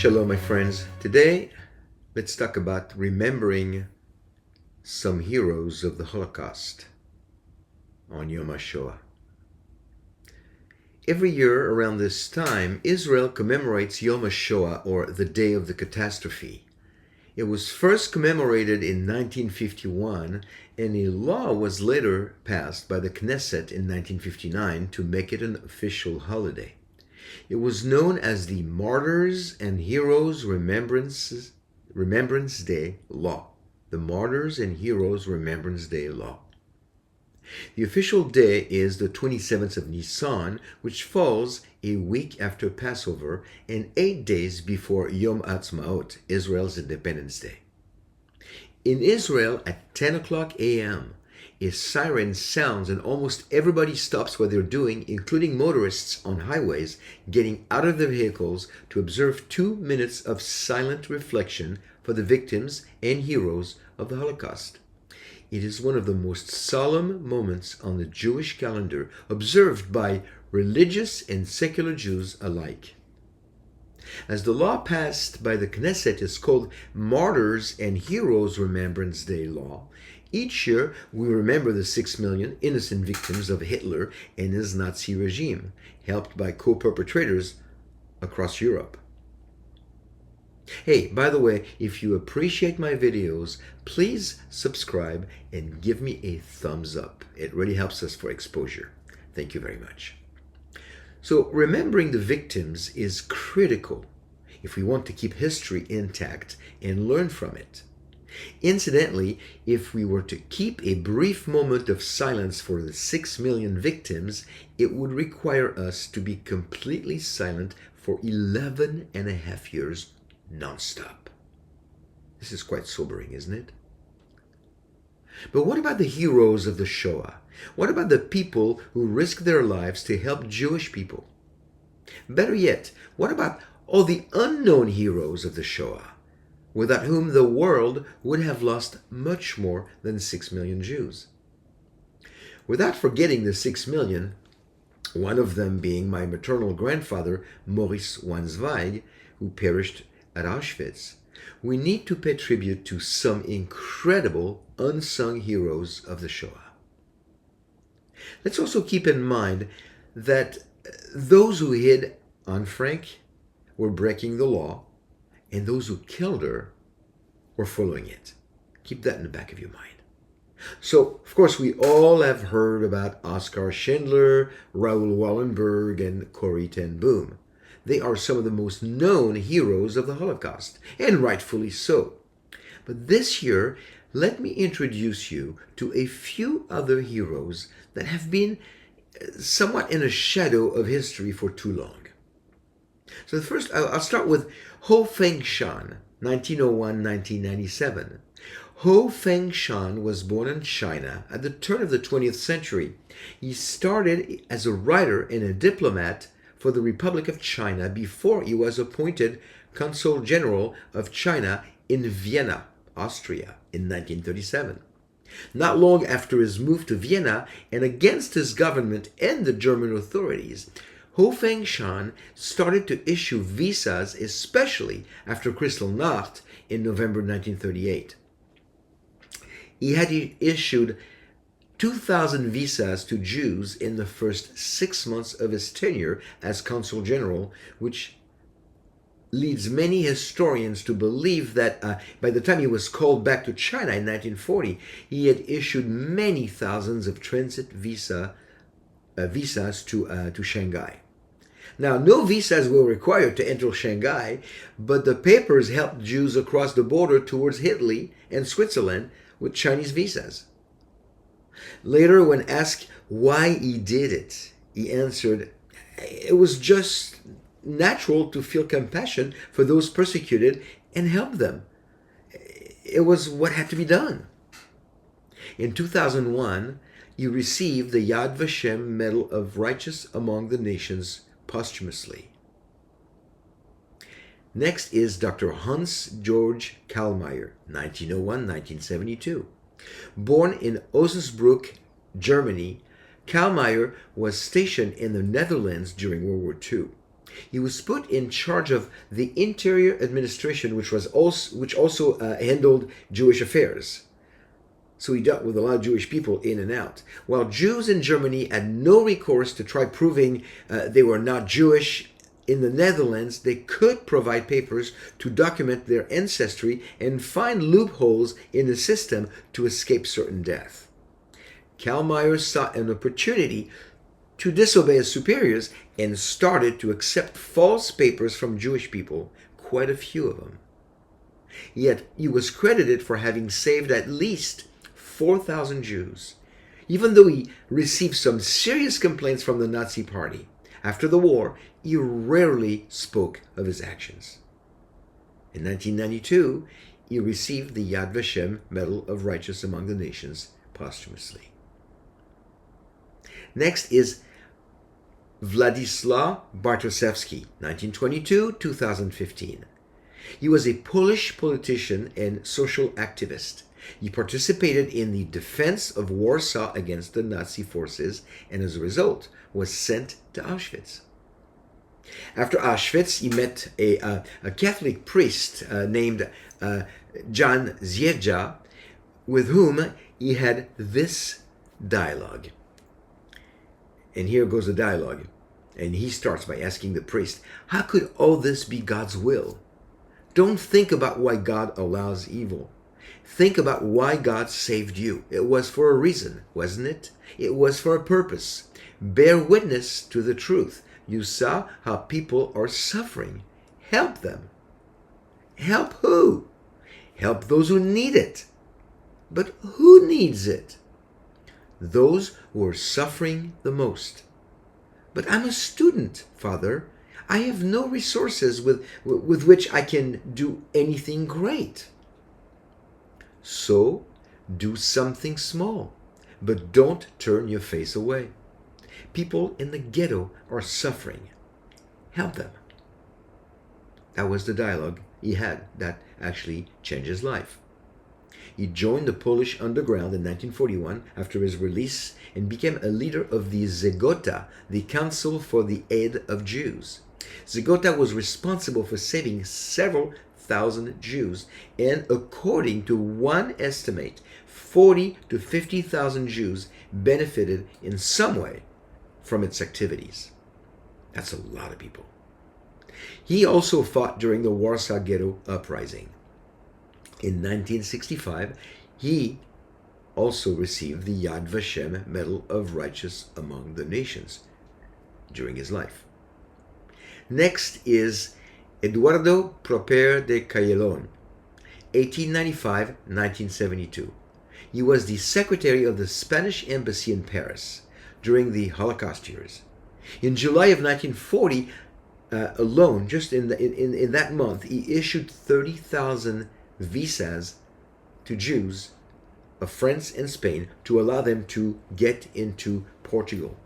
Shalom, my friends. Today, let's talk about remembering some heroes of the Holocaust on Yom HaShoah. Every year around this time, Israel commemorates Yom HaShoah, or the Day of the Catastrophe. It was first commemorated in 1951, and a law was later passed by the Knesset in 1959 to make it an official holiday. It was known as the Martyrs and Heroes Remembrance Day Law. The Martyrs and Heroes Remembrance Day Law. The official day is the 27th of Nisan, which falls a week after Passover and 8 days before Yom Ha'atzmaut, Israel's Independence Day. In Israel, at 10 o'clock a.m., a siren sounds and almost everybody stops what they're doing, including motorists on highways, getting out of their vehicles to observe 2 minutes of silent reflection for the victims and heroes of the Holocaust. It is one of the most solemn moments on the Jewish calendar, observed by religious and secular Jews alike. As the law passed by the Knesset is called Martyrs and Heroes Remembrance Day Law, each year we remember the 6 million innocent victims of Hitler and his Nazi regime, helped by co-perpetrators across Europe. Hey, by the way, if you appreciate my videos, please subscribe and give me a thumbs up. It really helps us for exposure. Thank you very much. So, remembering the victims is critical if we want to keep history intact and learn from it. Incidentally, if we were to keep a brief moment of silence for the 6 million victims, it would require us to be completely silent for 11 and a half years non-stop. This is quite sobering, isn't it? But what about the heroes of the Shoah? What about the people who risked their lives to help Jewish people? Better yet, what about all the unknown heroes of the Shoah, without whom the world would have lost much more than 6 million Jews? Without forgetting the 6 million, one of them being my maternal grandfather, Maurice Wansweig, who perished at Auschwitz, we need to pay tribute to some incredible unsung heroes of the Shoah. Let's also keep in mind that those who hid Anne Frank were breaking the law, and those who killed her were following it. Keep that in the back of your mind. So, of course, we all have heard about Oskar Schindler, Raoul Wallenberg, and Corrie ten Boom. They are some of the most known heroes of the Holocaust, and rightfully so. But this year, let me introduce you to a few other heroes that have been somewhat in a shadow of history for too long. So the first, I'll start with Ho Fengshan, 1901-1997. Ho Fengshan was born in China at the turn of the 20th century. He started as a writer and a diplomat for the Republic of China before he was appointed Consul General of China in Vienna, Austria, in 1937. Not long after his move to Vienna, and against his government and the German authorities, Ho Fengshan started to issue visas, especially after Kristallnacht in November 1938. He had issued 2,000 visas to Jews in the first 6 months of his tenure as Consul General, which leads many historians to believe that by the time he was called back to China in 1940, he had issued many thousands of transit visas to Shanghai. Now, no visas were required to enter Shanghai, but the papers helped Jews across the border towards Italy and Switzerland with Chinese visas. Later, when asked why he did it, he answered, "It was just natural to feel compassion for those persecuted and help them. It was what had to be done." In 2001, he received the Yad Vashem Medal of Righteous Among the Nations posthumously. Next is Dr. Hans Georg Kallmayer, 1901-1972. Born in Osnabrück, Germany, Kallmayer was stationed in the Netherlands during World War II. He was put in charge of the interior administration, which also handled Jewish affairs. So he dealt with a lot of Jewish people in and out. While Jews in Germany had no recourse to try proving they were not Jewish, in the Netherlands they could provide papers to document their ancestry and find loopholes in the system to escape certain death. Karl Mayr saw an opportunity to disobey his superiors and started to accept false papers from Jewish people, quite a few of them. Yet he was credited for having saved at least 4,000 Jews, even though he received some serious complaints from the Nazi Party. After the war, he rarely spoke of his actions. In 1992, he received the Yad Vashem Medal of Righteous Among the Nations posthumously. Next is Władysław Bartoszewski, 1922-2015. He was a Polish politician and social activist. He participated in the defense of Warsaw against the Nazi forces and as a result was sent to Auschwitz. After Auschwitz, he met a Catholic priest named Jan Ziedja, with whom he had this dialogue. And here goes the dialogue. And he starts by asking the priest, how could all this be God's will? Don't think about why God allows evil. Think about why God saved you. It was for a reason, wasn't it? It was for a purpose. Bear witness to the truth. You saw how people are suffering. Help them. Help who? Help those who need it. But who needs it? Those who are suffering the most. But I'm a student, Father. I have no resources with which I can do anything great. So, do something small, but don't turn your face away. People in the ghetto are suffering. Help them. That was the dialogue he had that actually changed his life. He joined the Polish underground in 1941 after his release and became a leader of the Zegota, the Council for the Aid of Jews. Zegota was responsible for saving several thousand Jews, and according to one estimate, 40 to 50,000 Jews benefited in some way from its activities. That's a lot of people. He also fought during the Warsaw Ghetto Uprising. In 1965, he also received the Yad Vashem Medal of Righteous Among the Nations during his life. Next is Eduardo Proper de Cayelon, 1895-1972. He was the secretary of the Spanish embassy in Paris during the Holocaust years. In July of 1940, alone, just in that month, he issued 30,000 visas to Jews of France and Spain to allow them to get into Portugal.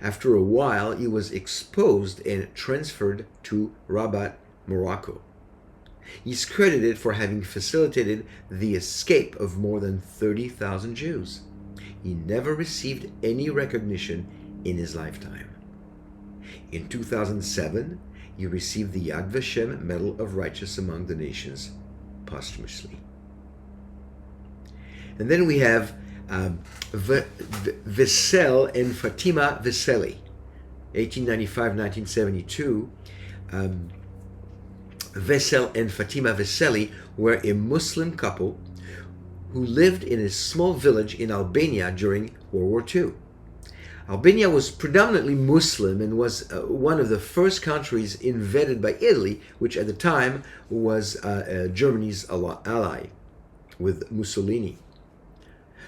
After a while, he was exposed and transferred to Rabat, Morocco. He's credited for having facilitated the escape of more than 30,000 Jews. He never received any recognition in his lifetime. In 2007, he received the Yad Vashem Medal of Righteous Among the Nations posthumously. And then we have Vessel and Fatima Veseli, 1895-1972. Vessel and Fatima Veseli were a Muslim couple who lived in a small village in Albania during World War II. Albania was predominantly Muslim and was one of the first countries invaded by Italy, which at the time was Germany's ally with Mussolini.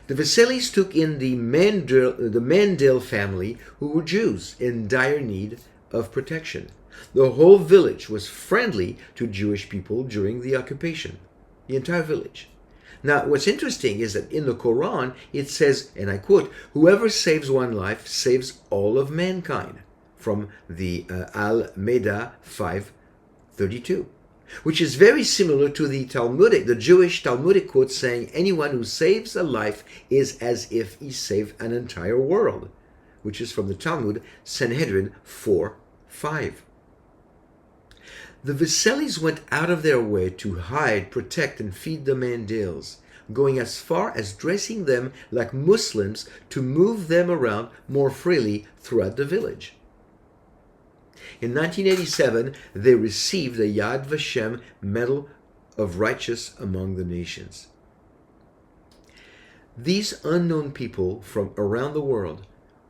The Veselis took in the Mandel family, who were Jews in dire need of protection. The whole village was friendly to Jewish people during the occupation, the entire village. Now, what's interesting is that in the Quran, it says, and I quote, "Whoever saves one life saves all of mankind," from the Al-Maida 5:32, which is very similar to the Jewish Talmudic quote saying, "Anyone who saves a life is as if he saved an entire world," which is from the Talmud, Sanhedrin 4:5. The Viselis went out of their way to hide, protect, and feed the Mandales, going as far as dressing them like Muslims to move them around more freely throughout the village. In 1987, they received the Yad Vashem Medal of Righteous among the Nations. These unknown people from around the world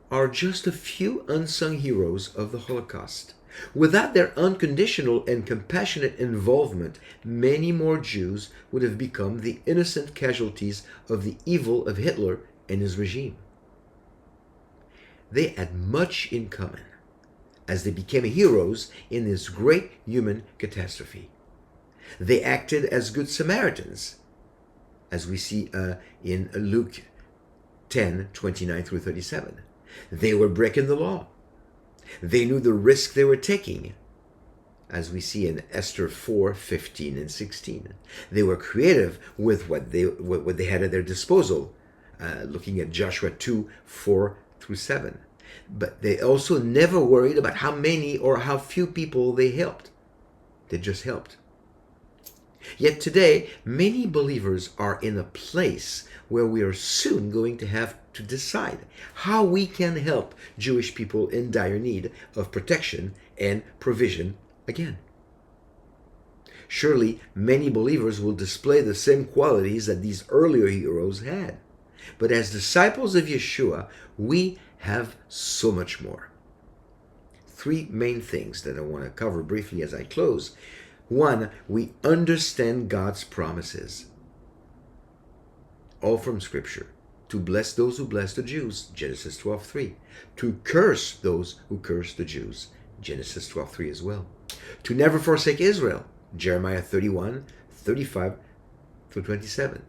are just a few unsung heroes of the Holocaust. Without their unconditional and compassionate involvement, many more Jews would have become the innocent casualties of the evil of Hitler and his regime. They had much in common, as they became heroes in this great human catastrophe. They acted as good Samaritans, as we see in Luke 10:29 through 37. They were breaking the law. They knew the risk they were taking, as we see in Esther 4:15 and 16. They were creative with what they had at their disposal, looking at Joshua 2:4 through 7. But they also never worried about how many or how few people they helped. They just helped. Yet today, many believers are in a place where we are soon going to have to decide how we can help Jewish people in dire need of protection and provision again. Surely, many believers will display the same qualities that these earlier heroes had. But as disciples of Yeshua, we have so much more. Three main things that I want to cover briefly as I close. One, we understand God's promises, all from Scripture. To bless those who bless the Jews, Genesis 12:3. To curse those who curse the Jews, Genesis 12:3 as well. To never forsake Israel, Jeremiah 31:35 through 27.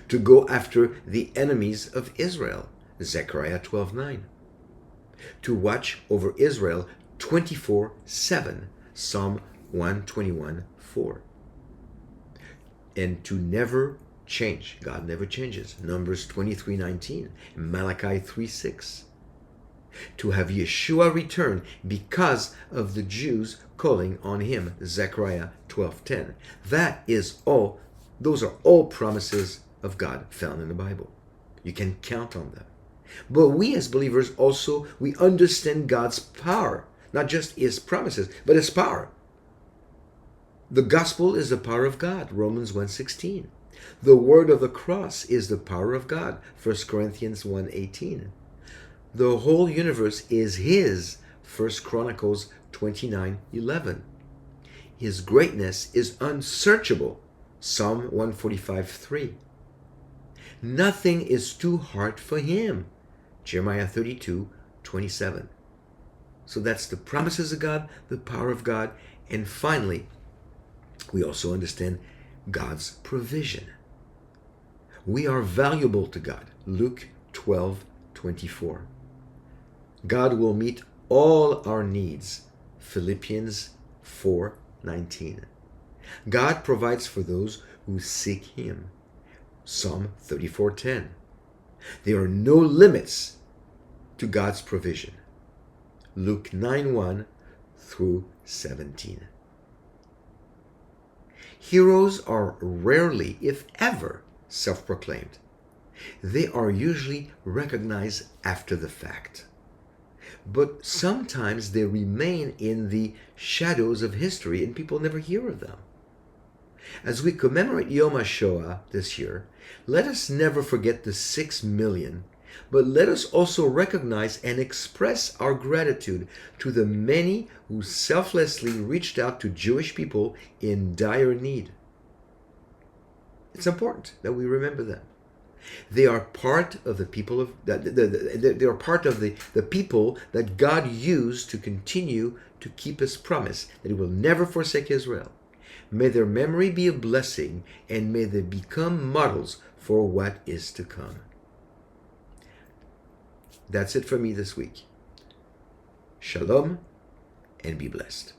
To go after the enemies of Israel, Zechariah 12:9. To watch over Israel 24/7, Psalm 121:4. And to never change. God never changes. Numbers 23:19, Malachi 3:6. To have Yeshua return because of the Jews calling on him, Zechariah 12:10. Those are all promises of God found in the Bible. You can count on them. But we as believers also, we understand God's power, not just his promises, but his power. The gospel is the power of God, Romans 1:16. The word of the cross is the power of God, 1 Corinthians 1:18. The whole universe is his, 1 Chronicles 29:11. His greatness is unsearchable, Psalm 145:3. Nothing is too hard for him, Jeremiah 32:27. So that's the promises of God, the power of God, and finally, we also understand God's provision. We are valuable to God, Luke 12:24. God will meet all our needs, Philippians 4:19. God provides for those who seek him, Psalm 34:10. There are no limits to God's provision, Luke 9:1 through 17. Heroes are rarely, if ever, self-proclaimed. They are usually recognized after the fact. But sometimes they remain in the shadows of history and people never hear of them. As we commemorate Yom HaShoah this year, let us never forget the 6 million, but let us also recognize and express our gratitude to the many who selflessly reached out to Jewish people in dire need. It's important that we remember them. They are part of the people of they are part of the people that God used to continue to keep his promise that he will never forsake Israel. May their memory be a blessing, and may they become models for what is to come. That's it for me this week. Shalom, and be blessed.